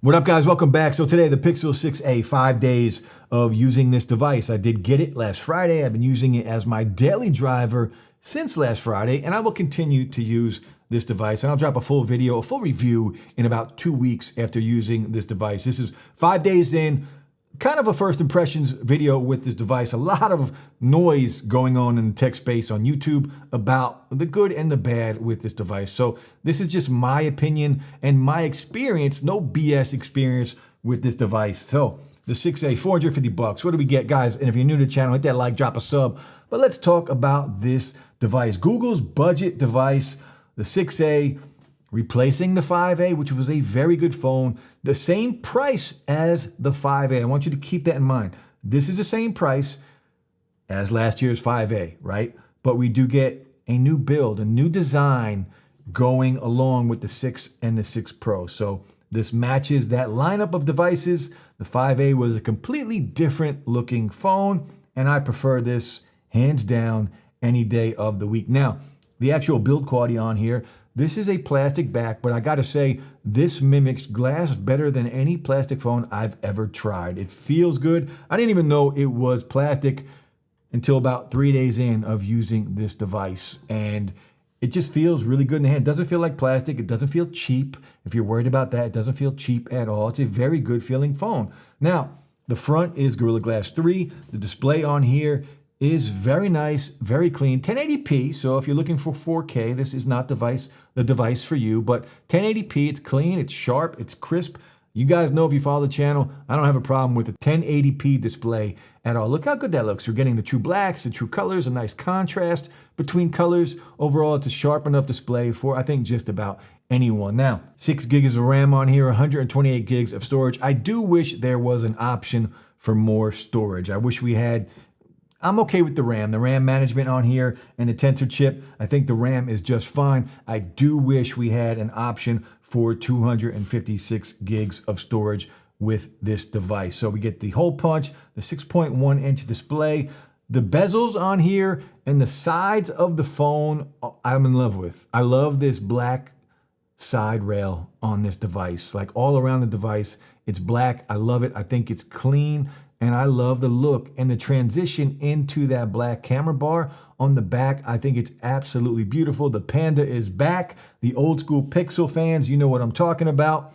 What up, guys? Welcome back. So today, the Pixel 6a, 5 days of using this device. I did get it last Friday. I've been using it as my daily driver since last Friday, and I will continue to use this device. And I'll drop a full video, a full review in about 2 weeks after using this device. This is 5 days in, kind of a first impressions video with this device. A lot of noise going on in the tech space on YouTube about the good and the bad with this device. So this is just my opinion and my experience, no BS experience with this device. So the 6A, 450 bucks. What do we get, guys? And if you're new to the channel, hit that like, drop a sub. But let's talk about this device. Google's budget device, the 6A, replacing the 5A, which was a very good phone, the same price as the 5A. I want you to keep that in mind. This is the same price as last year's 5A, right? But we do get a new build, a new design going along with the 6 and the 6 Pro. So this matches that lineup of devices. The 5A was a completely different looking phone, and I prefer this hands down any day of the week. Now, the actual build quality on here, this is a plastic back, but I gotta say, this mimics glass better than any plastic phone I've ever tried. It feels good. I didn't even know it was plastic until about 3 days in of using this device. And it just feels really good in the hand. It doesn't feel like plastic. It doesn't feel cheap. If you're worried about that, it doesn't feel cheap at all. It's a very good feeling phone. Now, the front is Gorilla Glass 3. The display on here is very nice, very clean, 1080p. So if you're looking for 4K, this is not the device for you, but 1080p, it's clean, it's sharp, it's crisp. You guys know, if you follow the channel, I don't have a problem with the 1080p display at all. Look how good that looks. You're getting the true blacks, the true colors, a nice contrast between colors. Overall, it's a sharp enough display for, I think, just about anyone. Now, 6 gigs of RAM on here, 128 gigs of storage. I do wish there was an option for more storage. I wish we had. I'm okay with the RAM management on here and the Tensor chip. I think the RAM is just fine. I do wish we had an option for 256 gigs of storage with this device. So we get the hole punch, the 6.1 inch display, the bezels on here, and the sides of the phone I'm in love with. I love this black side rail on this device. Like all around the device, it's black. I love it. I think it's clean. And I love the look and the transition into that black camera bar on the back. I think it's absolutely beautiful. The Panda is back. The old school Pixel fans, you know what I'm talking about.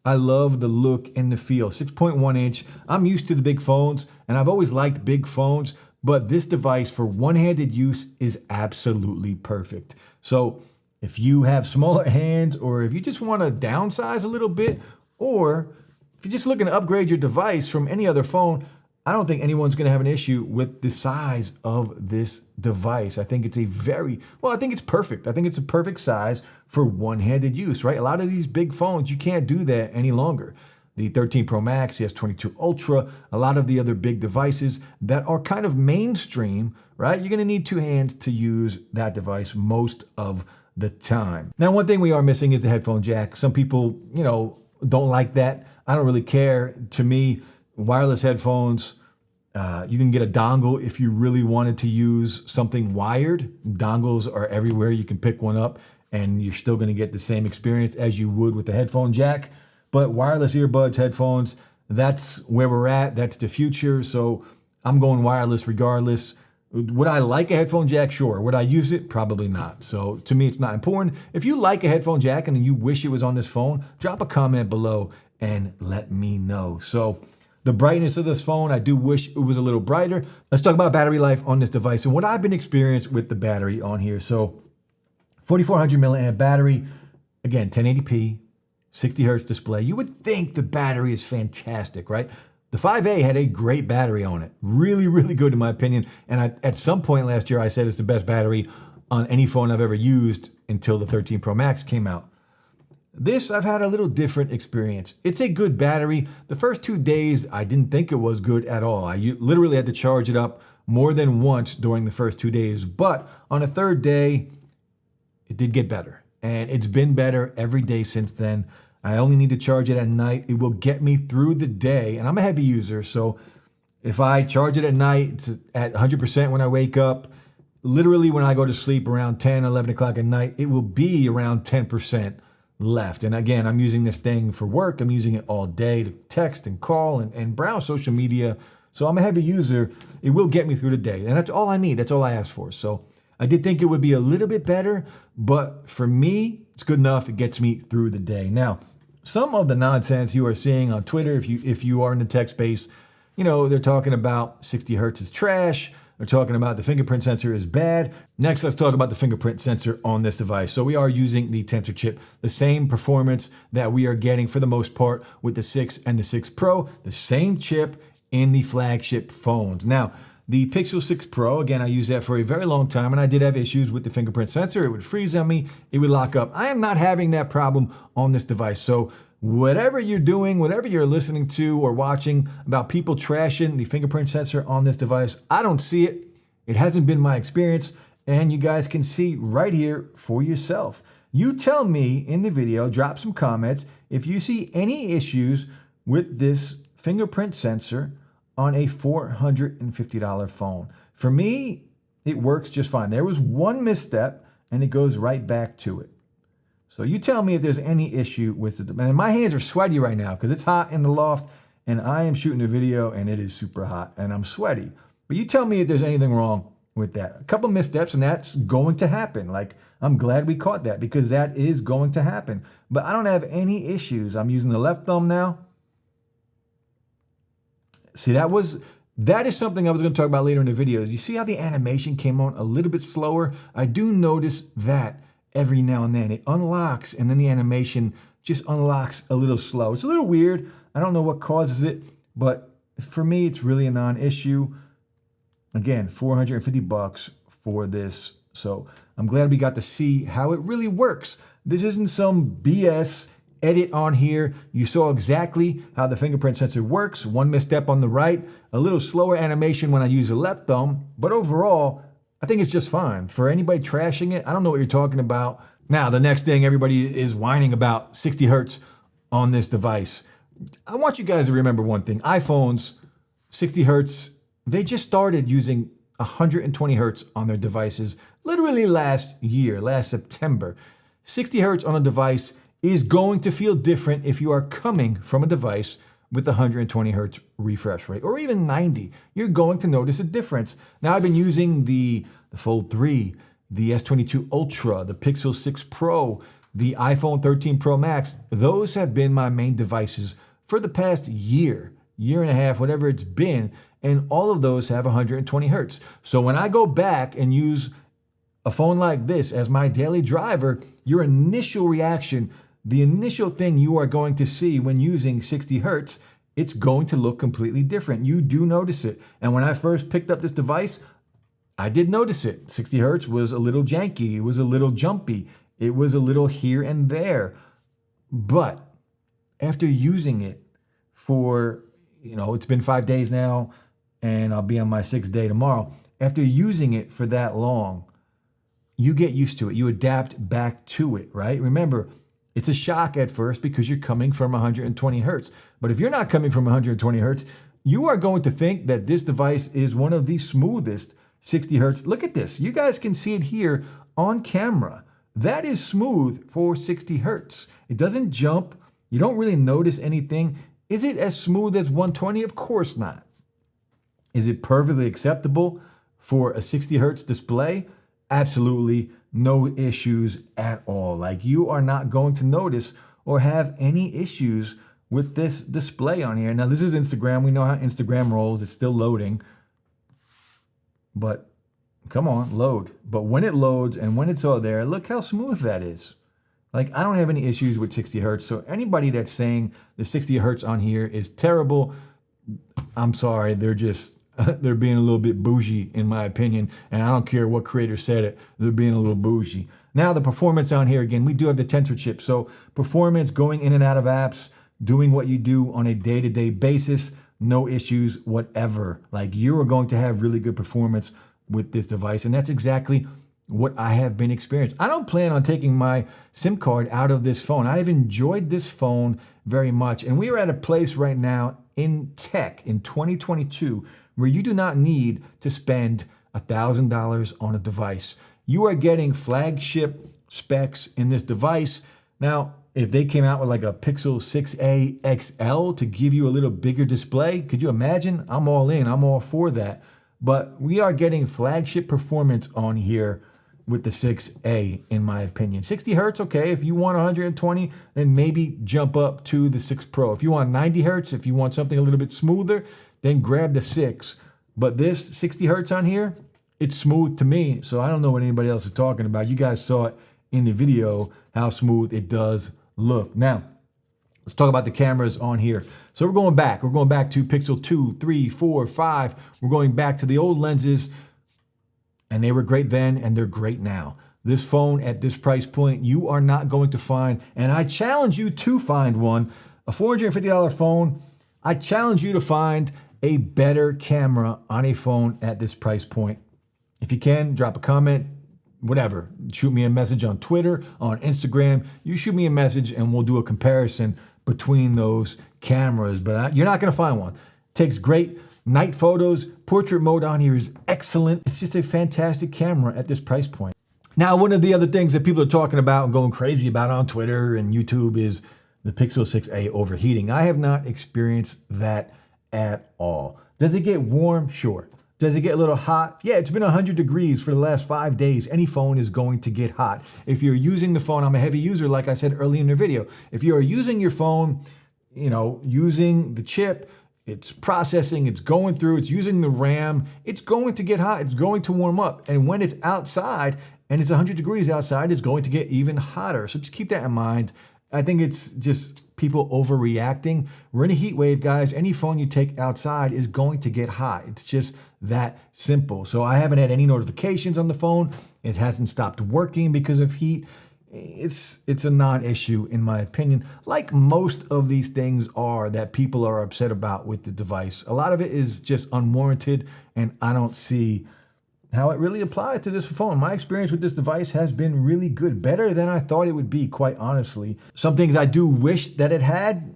I love the look and the feel. 6.1 inch. I'm used to the big phones, and I've always liked big phones, but this device for one-handed use is absolutely perfect. So if you have smaller hands, or if you just want to downsize a little bit, or if you're just looking to upgrade your device from any other phone, I don't think anyone's going to have an issue with the size of this device. I think it's I think it's perfect. I think it's a perfect size for one-handed use, right? A lot of these big phones, you can't do that any longer. The 13 Pro Max, the S22 Ultra, a lot of the other big devices that are kind of mainstream, right? You're going to need two hands to use that device most of the time. Now, one thing we are missing is the headphone jack. Some people, don't like that. I don't really care. To me, wireless headphones, you can get a dongle if you really wanted to use something wired. Dongles are everywhere. You can pick one up and you're still going to get the same experience as you would with the headphone jack. But wireless earbuds, headphones, that's where we're at. That's the future. So I'm going wireless regardless. Would I like a headphone jack? Sure. Would I use it? Probably not. So to me, it's not important. If you like a headphone jack and you wish it was on this phone, drop a comment below and let me know. So the brightness of this phone, I do wish it was a little brighter. Let's talk about battery life on this device and what I've been experiencing with the battery on here. So 4,400 milliamp battery, again, 1080p, 60 hertz display. You would think the battery is fantastic, right? The 5A had a great battery on it. Really, really good in my opinion. And at some point last year, I said it's the best battery on any phone I've ever used until the 13 Pro Max came out. This, I've had a little different experience. It's a good battery. The first 2 days, I didn't think it was good at all. I literally had to charge it up more than once during the first 2 days. But on the third day, it did get better. And it's been better every day since then. I only need to charge it at night. It will get me through the day. And I'm a heavy user, so if I charge it at night, it's at 100% when I wake up. Literally when I go to sleep around 10, 11 o'clock at night, it will be around 10%. left. And again, I'm using this thing for work. I'm using it all day to text and call and browse social media. So I'm a heavy user. It will get me through the day. And that's all I need. That's all I ask for. So I did think it would be a little bit better, but for me, it's good enough. It gets me through the day. Now, some of the nonsense you are seeing on Twitter, if you are in the tech space, you know, they're talking about 60 hertz is trash. They're talking about the fingerprint sensor is bad. Next, let's talk about the fingerprint sensor on this device. So we are using the Tensor chip, the same performance that we are getting for the most part with the 6 and the 6 Pro, the same chip in the flagship phones. Now, the Pixel 6 Pro, again, I used that for a very long time, and I did have issues with the fingerprint sensor. It would freeze on me, it would lock up. I am not having that problem on this device. So whatever you're doing, whatever you're listening to or watching about people trashing the fingerprint sensor on this device, I don't see it. It hasn't been my experience, and you guys can see right here for yourself. You tell me in the video, drop some comments, if you see any issues with this fingerprint sensor on a $450 phone. For me, it works just fine. There was one misstep, and it goes right back to it. So you tell me if there's any issue with it. And my hands are sweaty right now because it's hot in the loft, and I am shooting a video, and it is super hot, and I'm sweaty. But you tell me if there's anything wrong with that. A couple missteps, and that's going to happen. Like, I'm glad we caught that because that is going to happen. But I don't have any issues. I'm using the left thumb now. See, that is something I was going to talk about later in the videos. You see how the animation came on a little bit slower? I do notice that every now and then. It unlocks, and then the animation just unlocks a little slow. It's a little weird. I don't know what causes it, but for me, it's really a non-issue. Again, $450 for this. So I'm glad we got to see how it really works. This isn't some BS edit on here. You saw exactly how the fingerprint sensor works. One misstep on the right, a little slower animation when I use the left thumb, but overall, I think it's just fine. For anybody trashing it, I don't know what you're talking about. Now, the next thing everybody is whining about, 60 hertz on this device. I want you guys to remember one thing. iPhones, 60 hertz, they just started using 120 hertz on their devices literally last year, last September. 60 hertz on a device is going to feel different if you are coming from a device with the 120 hertz refresh rate, or even 90. You're going to notice a difference. Now, I've been using the Fold 3, the S22 Ultra, the Pixel 6 Pro, the iPhone 13 Pro Max. Those have been my main devices for the past year and a half, whatever it's been, and all of those have 120 hertz. So when I go back and use a phone like this as my daily driver, your initial reaction, the initial thing you are going to see when using 60 hertz, it's going to look completely different. You do notice it. And when I first picked up this device, I did notice it. 60 hertz was a little janky. It was a little jumpy. It was a little here and there. But after using it for, it's been 5 days now, and I'll be on my 6th day tomorrow. After using it for that long, you get used to it. You adapt back to it, right? Remember, it's a shock at first because you're coming from 120 hertz. But if you're not coming from 120 hertz, you are going to think that this device is one of the smoothest 60 hertz. Look at this. You guys can see it here on camera. That is smooth for 60 hertz. It doesn't jump. You don't really notice anything. Is it as smooth as 120? Of course not. Is it perfectly acceptable for a 60 hertz display? Absolutely no issues at all. Like, you are not going to notice or have any issues with this display on here. Now, this is Instagram. We know how Instagram rolls. It's still loading. But come on, load. But when it loads and when it's all there, look how smooth that is. Like, I don't have any issues with 60 hertz. So anybody that's saying the 60 hertz on here is terrible, I'm sorry. They're being a little bit bougie, in my opinion, and I don't care what creator said it. They're being a little bougie. Now, the performance on here, again, we do have the Tensor chip. So performance, going in and out of apps, doing what you do on a day-to-day basis, no issues whatever. Like, you are going to have really good performance with this device, and that's exactly what I have been experiencing. I don't plan on taking my SIM card out of this phone. I have enjoyed this phone very much, and we are at a place right now in tech in 2022 where you do not need to spend $1,000 on a device. You are getting flagship specs in this device. Now, if they came out with like a Pixel 6a XL to give you a little bigger display, could you imagine? I'm all in, I'm all for that. But we are getting flagship performance on here with the 6A, in my opinion. 60 hertz, okay. If you want 120, then maybe jump up to the 6 Pro. If you want 90 hertz, if you want something a little bit smoother, then grab the 6. But this 60 hertz on here, it's smooth to me, so I don't know what anybody else is talking about. You guys saw it in the video, how smooth it does look. Now, let's talk about the cameras on here. So we're going back. We're going back to Pixel 2, 3, 4, 5. We're going back to the old lenses, and they were great then, and they're great now. This phone at this price point, you are not going to find, and I challenge you to find one, a $450 phone. I challenge you to find a better camera on a phone at this price point. If you can, drop a comment, whatever. Shoot me a message on Twitter, on Instagram. You shoot me a message and we'll do a comparison between those cameras. But you're not going to find one. Takes great night photos. Portrait mode on here is excellent. It's just a fantastic camera at this price point. Now, one of the other things that people are talking about and going crazy about on Twitter and YouTube is the Pixel 6a overheating. I have not experienced that at all. Does it get warm? Sure. Does it get a little hot? Yeah, it's been 100 degrees for the last 5 days. Any phone is going to get hot. If you're using the phone, I'm a heavy user, like I said earlier in the video. If you're using your phone, using the chip, it's processing, it's going through, it's using the RAM, it's going to get hot, it's going to warm up. And when it's outside and it's 100 degrees outside, it's going to get even hotter. So just keep that in mind. I think it's just people overreacting. We're in a heat wave, guys. Any phone you take outside is going to get hot. It's just that simple. So I haven't had any notifications on the phone. It hasn't stopped working because of heat. It's a non-issue in my opinion, like most of these things are that people are upset about with the device. A lot of it is just unwarranted, and I don't see how it really applies to this phone. My experience with this device has been really good, better than I thought it would be, quite honestly. Some things I do wish that it had.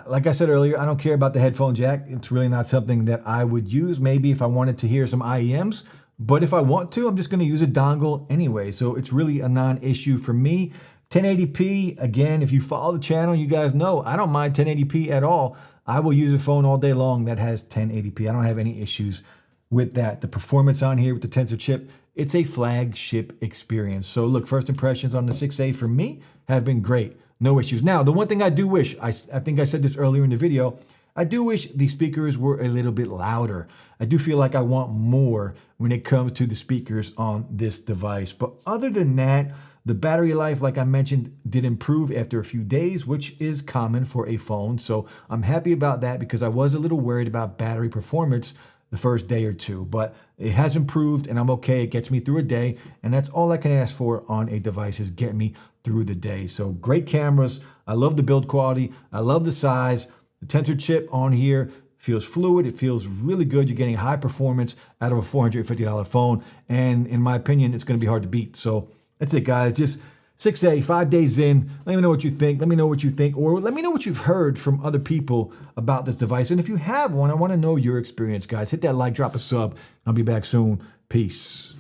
Like I said earlier, I don't care about the headphone jack. It's really not something that I would use. Maybe if I wanted to hear some IEMs, but if I want to, I'm just gonna use a dongle anyway. So it's really a non-issue for me. 1080p, again, if you follow the channel, you guys know I don't mind 1080p at all. I will use a phone all day long that has 1080p. I don't have any issues with that. The performance on here with the Tensor chip, it's a flagship experience. So look, first impressions on the 6A for me have been great. No issues. Now, the one thing I do wish, I think I said this earlier in the video, I do wish the speakers were a little bit louder. I do feel like I want more when it comes to the speakers on this device. But other than that, the battery life, like I mentioned, did improve after a few days, which is common for a phone. So I'm happy about that because I was a little worried about battery performance the first day or two, but it has improved and I'm okay. It gets me through a day, and that's all I can ask for on a device, is get me through the day. So great cameras. I love the build quality. I love the size. The Tensor chip on here feels fluid. It feels really good. You're getting high performance out of a $450 phone, and in my opinion, it's going to be hard to beat. So that's it, guys. Just 6A, 5 days in. Let me know what you think. Let me know what you think, or let me know what you've heard from other people about this device. And if you have one, I want to know your experience, guys. Hit that like, drop a sub. I'll be back soon. Peace.